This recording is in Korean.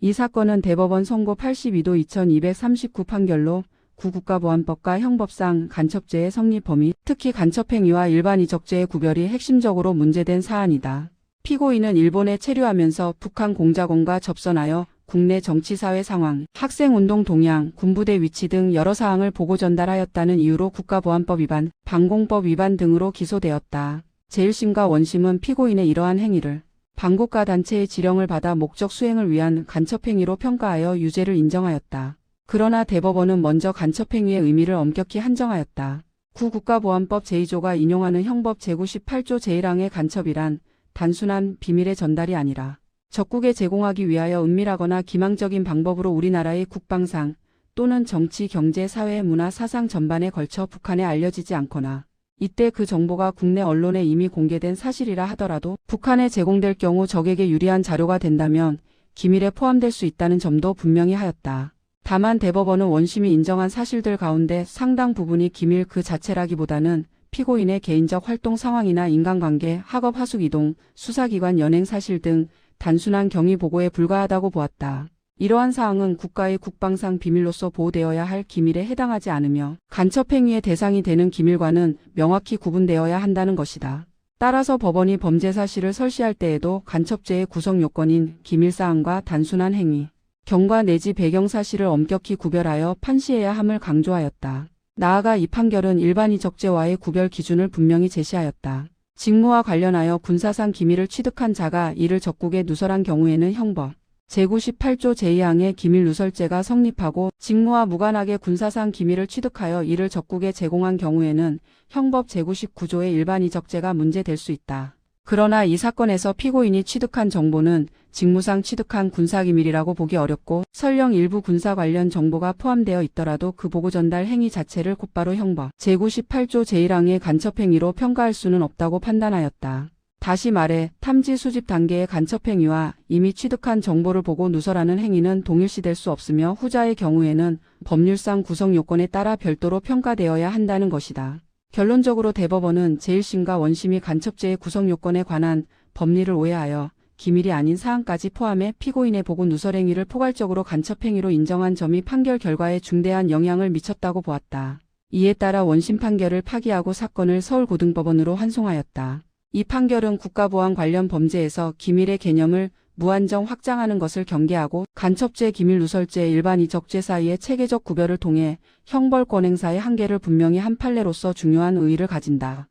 이 사건은 대법원 선고 82도 2239 판결로 국가보안법과 형법상 간첩죄의 성립 범위, 특히 간첩행위와 일반 이적죄의 구별이 핵심적으로 문제된 사안이다. 피고인은 일본에 체류하면서 북한 공작원과 접선하여 국내 정치사회 상황, 학생운동 동향, 군부대 위치 등 여러 사항을 보고 전달하였다는 이유로 국가보안법 위반, 방공법 위반 등으로 기소되었다. 제1심과 원심은 피고인의 이러한 행위를 반국가 단체의 지령을 받아 목적 수행을 위한 간첩행위로 평가하여 유죄를 인정하였다. 그러나 대법원은 먼저 간첩행위의 의미를 엄격히 한정하였다. 국가보안법 제2조가 인용하는 형법 제98조 제1항의 간첩이란 단순한 비밀의 전달이 아니라 적국에 제공하기 위하여 은밀하거나 기망적인 방법으로 우리나라의 국방상 또는 정치, 경제, 사회, 문화, 사상 전반에 걸쳐 북한에 알려지지 않거나 이때 그 정보가 국내 언론에 이미 공개된 사실이라 하더라도 북한에 제공될 경우 적에게 유리한 자료가 된다면 기밀에 포함될 수 있다는 점도 분명히 하였다. 다만 대법원은 원심이 인정한 사실들 가운데 상당 부분이 기밀 그 자체라기보다는 피고인의 개인적 활동 상황이나 인간관계, 학업 하숙 이동, 수사기관 연행 사실 등 단순한 경위 보고에 불과하다고 보았다. 이러한 사항은 국가의 국방상 비밀로서 보호되어야 할 기밀에 해당하지 않으며 간첩행위의 대상이 되는 기밀과는 명확히 구분되어야 한다는 것이다. 따라서 법원이 범죄 사실을 설시할 때에도 간첩죄의 구성 요건인 기밀사항과 단순한 행위, 경과 내지 배경 사실을 엄격히 구별하여 판시해야 함을 강조하였다. 나아가 이 판결은 일반 이적죄와의 구별 기준을 분명히 제시하였다. 직무와 관련하여 군사상 기밀을 취득한 자가 이를 적국에 누설한 경우에는 형법 제98조 제2항의 기밀누설죄가 성립하고 직무와 무관하게 군사상 기밀을 취득하여 이를 적국에 제공한 경우에는 형법 제99조의 일반 이적죄가 문제될 수 있다. 그러나 이 사건에서 피고인이 취득한 정보는 직무상 취득한 군사기밀이라고 보기 어렵고 설령 일부 군사 관련 정보가 포함되어 있더라도 그 보고 전달 행위 자체를 곧바로 형법 제98조 제1항의 간첩행위로 평가할 수는 없다고 판단하였다. 다시 말해 탐지 수집 단계의 간첩행위와 이미 취득한 정보를 보고 누설하는 행위는 동일시될 수 없으며 후자의 경우에는 법률상 구성 요건에 따라 별도로 평가되어야 한다는 것이다. 결론적으로 대법원은 제1심과 원심이 간첩죄의 구성 요건에 관한 법리를 오해하여 기밀이 아닌 사항까지 포함해 피고인의 보고 누설 행위를 포괄적으로 간첩행위로 인정한 점이 판결 결과에 중대한 영향을 미쳤다고 보았다. 이에 따라 원심 판결을 파기하고 사건을 서울고등법원으로 환송하였다. 이 판결은 국가보안 관련 범죄에서 기밀의 개념을 무한정 확장하는 것을 경계하고 간첩죄, 기밀누설죄, 일반 이적죄 사이의 체계적 구별을 통해 형벌권 행사의 한계를 분명히 한 판례로서 중요한 의의를 가진다.